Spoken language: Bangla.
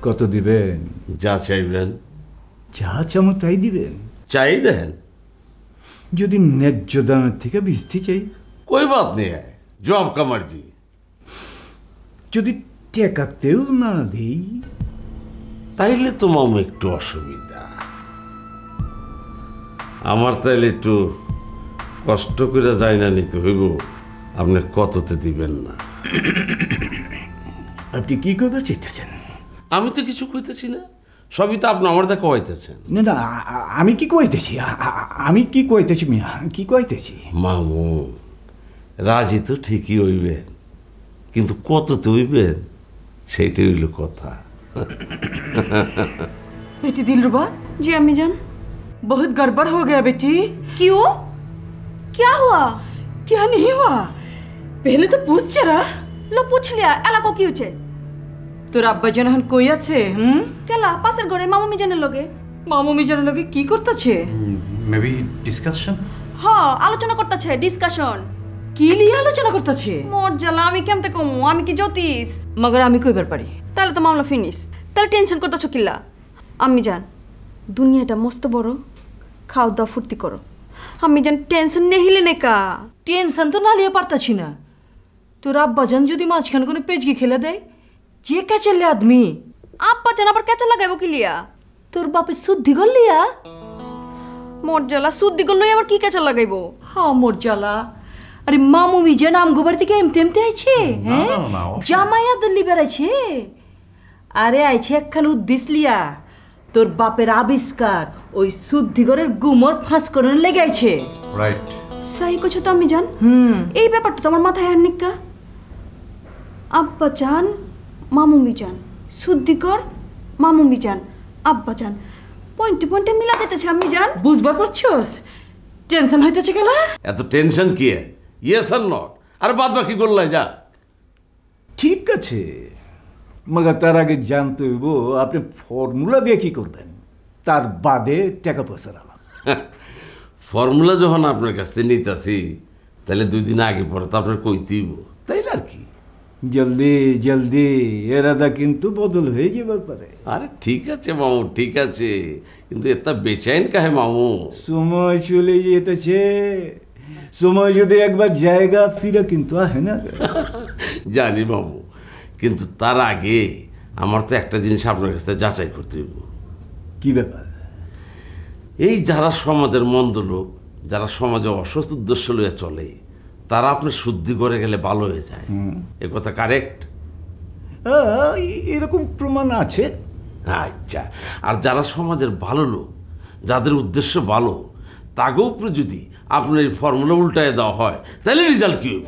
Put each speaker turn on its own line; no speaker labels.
কত দিবেন?
যা চাইবেন।
যা চামো তাই দিবেন?
চাই দেন।
যদি ন্যায্য দামের থেকে বেশি চাই?
कोई बात नहीं है, जो आपका मर्जी।
যদি টেকাতেও না দেই?
তাইলে তো মামু একটু অসুবিধা। আমার তাইলে একটু কষ্ট করে যাই না নিতে হইব। আপনি কততে দিবেন না?
আপনি কি করতে চাইতেছেন?
আমি তো কিছু কইতেছি না, সবই তো আপনি আমার দেখা হইতেছেন।
না না, আমি কি কইতেছি? আমি কি কইতেছি মিয়া? কি কইতেছি?
মামু রাজি তো ঠিকই হইবেন, কিন্তু কততে হইবেন সেইটাই হইল কথা।
बेटी दिलरुबा।
जी अम्मी जान।
बहुत गड़बड़ हो गया बेटी।
क्यों? क्या हुआ?
क्या नहीं हुआ? पहले तो पूछ जरा।
लो पूछ लिया, एला को की होचे?
তোর আব্বা জান এখন কই আছে?
কেলা পাশের ঘরে মামুমি জানের লগে।
মামুমি জানের লগে কি করতেছে?
Maybe discussion.
হ্যাঁ, আলোচনা করতেছে, ডিসকাশন।
কি নিয়ে আলোচনা করতেছে?
মোর জ্বালা, আমি কেমতে কমু? আমি কি জ্যোতিষ?
মগর আমি কইবার পারি।
তাহলে তো মামলা ফিনিশ। তাহলে টেনশন করতেছো কিল্লা? আমি জান, দুনিয়াটা মস্ত বড়, খাও দাও ফুর্তি করো। আমি জান টেনশন নেহিলে নেকা।
টেনশন তো না লিয়ে পারতাছি না। তোর আব্বা জান যদি মাঝখানে কোনো পেজকি খেলে দেয়, যে কাচলে আদমি।
আব্বা জান আবার কেঁচা লাগাইবো কিলিয়া?
তোর বাপে শুদ্ধি করলিয়া?
মোর জ্বালা, শুদ্ধি করলই আবার কি কেঁচা লাগাইবো?
হ্যাঁ মোর জ্বালা। আরে মামুমি যে নাম গোবার থেকে এমতে এমতে আইছে, হ্যাঁ জামাইয়া দিল্লি বেড়াইছে। আরে আইছে একখান উদ্দেশ্য লিয়া। তোর বাপের আবিষ্কার ওই শুদ্ধিগরের গুমর ফাঁস করে লেগাইছে।
রাইট।
সাই কিছু তো আমি জান। এই ব্যাপারটা তো আমার মাথায় আনিকা। আব্বা জান, মামুমি জান, শুদ্ধিগর, মামুমি জান, আব্বা জান, পয়েন্টে পয়েন্টে মিলা যেতেছে আমি জান।
বুঝবার পারছস? টেনশন হইতেছে গেলা?
এত টেনশন কি? ইয়েস আর নট, আর বাদ বাকি গোল্লাই যা।
ঠিক আছে, মগর তার আগে জানতে হইব আপনি ফর্মুলা দিয়ে কি করবেন, তার বাদে টাকা পয়সা আলাম।
ফর্মুলা যখন আপনার কাছে নিতেছি, তাহলে 2 দিন আগে পরে তো আপনার কইতেইব, তাইলে আর কি।
জলদি জলদি, এরাদা কিন্তু বদল হয়ে যাবার পারে।
আরে ঠিক আছে মামু, ঠিক আছে, কিন্তু এটা বেচাইন কাহে মামু?
সময় চলে যেতেছে, সময় যদি একবার জায়গা ফিরে কিন্তু আহে না।
জানি মামু, কিন্তু তার আগে আমার তো একটা জিনিস আপনার কাছে যাচাই করতে হইব।
কি ব্যাপার?
এই যারা সমাজের মন্দ লোক, যারা সমাজে অসৎ উদ্দেশ্য লইয়া চলে, তারা আপনার শুদ্ধি করে গেলে ভালো হয়ে যায়। এ কথা কারেক্ট?
এরকম প্রমাণ আছে।
আচ্ছা, আর যারা সমাজের ভালো লোক, যাদের উদ্দেশ্য ভালো, তাকেও উপরে যদি আপনার এই ফর্মুলা উল্টায় দেওয়া হয়, তাহলে রেজাল্ট কি হবে?